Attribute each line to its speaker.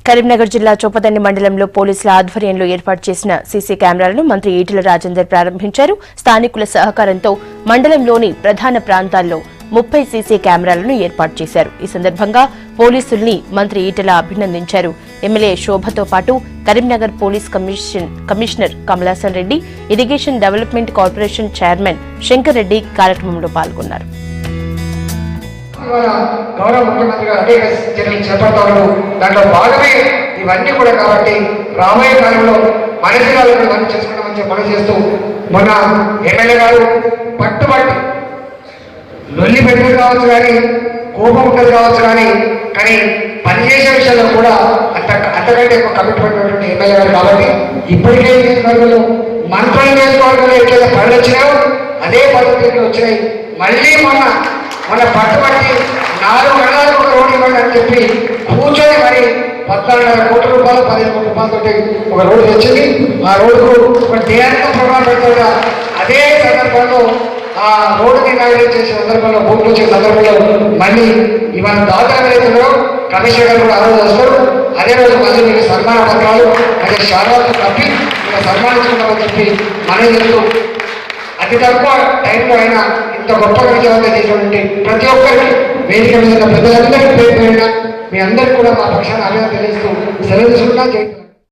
Speaker 1: కరీంనగర్ జిల్లా చొప్పదండి మండలంలో పోలీసుల ఆధ్వర్యంలో ఏర్పాటు చేసిన సీసీ కెమెరాలను మంత్రి ఈటెల రాజేందర్ ప్రారంభించారు. స్థానికుల సహకారంతో మండలంలోని ప్రధాన ప్రాంతాల్లో 30 సీసీ కెమెరాలను ఏర్పాటు చేశారు. ఈ సందర్భంగా పోలీసుల్ని మంత్రి ఈటెల అభినందించారు. ఎమ్మెల్యే శోభతో పాటు Karimnagar police commissioner Kamalasan Reddy, irrigation development corporation chairman Shankar Reddy కార్యక్రమంలో పాల్గొన్నారు.
Speaker 2: గౌరవ ముఖ్యమంత్రి గారు అనేక చర్యలు చేపడతారు. దాంట్లో భాగమే ఇవన్నీ కూడా. కాబట్టి రాబోయే కాలంలో మన జిల్లాలో ఇవన్నీ చేసుకుంటామని మనం చేస్తూ మొన్న ఎమ్మెల్యే గారు పట్టుబట్టి లొల్లి పెట్టింది కావచ్చు, కానీ కోపం ఉంటుంది కావచ్చు, కానీ పనిచేసే విషయంలో కూడా అంతకంటే ఎక్కువ కమిట్మెంట్ ఉన్నటువంటి ఎమ్మెల్యే గారు. కాబట్టి ఇప్పటికే నియోజకవర్గంలో మంత్రుల నియోజకవర్గంలో ఎట్లయితే పనులు వచ్చినాయో అదే పద్ధతిలో వచ్చినాయి. మళ్ళీ మన పట్టుబట్టి 4 గంటలకు ఒక రోడ్డు ఇవ్వండి అని చెప్పి కూర్చొని మరి 14,500 కోట్ల రూపాయలు 15 కోట్ల రూపాయలతో ఒక రోడ్డు తెచ్చింది. ఆ రోడ్డుకు ఒక టీఆర్ఎస్ ప్రభావం పెడతాడు. అదే సందర్భంలో ఆ రోడ్డుని ఇనాగ్రేట్ చేసే సందర్భంలో, భూములు వచ్చే సందర్భంలో మళ్ళీ ఇవాళ దాదాపు రైతుల్లో కమిషనర్ గారు కూడా ఆరోజు వస్తారు. అదే రోజు మళ్ళీ మీకు సన్మాన పత్రాలు అదే శారదాలు తప్పి ఇలా సన్మానించుకున్నామని చెప్పి మనం చెప్తూ అతి తక్కువ టైంలో అయినా ఇంత గొప్ప విజయవంతం చేసినటువంటి ప్రతి ఒక్కరికి వేదిక మీద పెద్దలందరికీ పేరు మీ అందరికీ కూడా మా పక్షాన్ని అభినందన తెలియజేస్తూ సెలవు తీసుకుంటున్నా.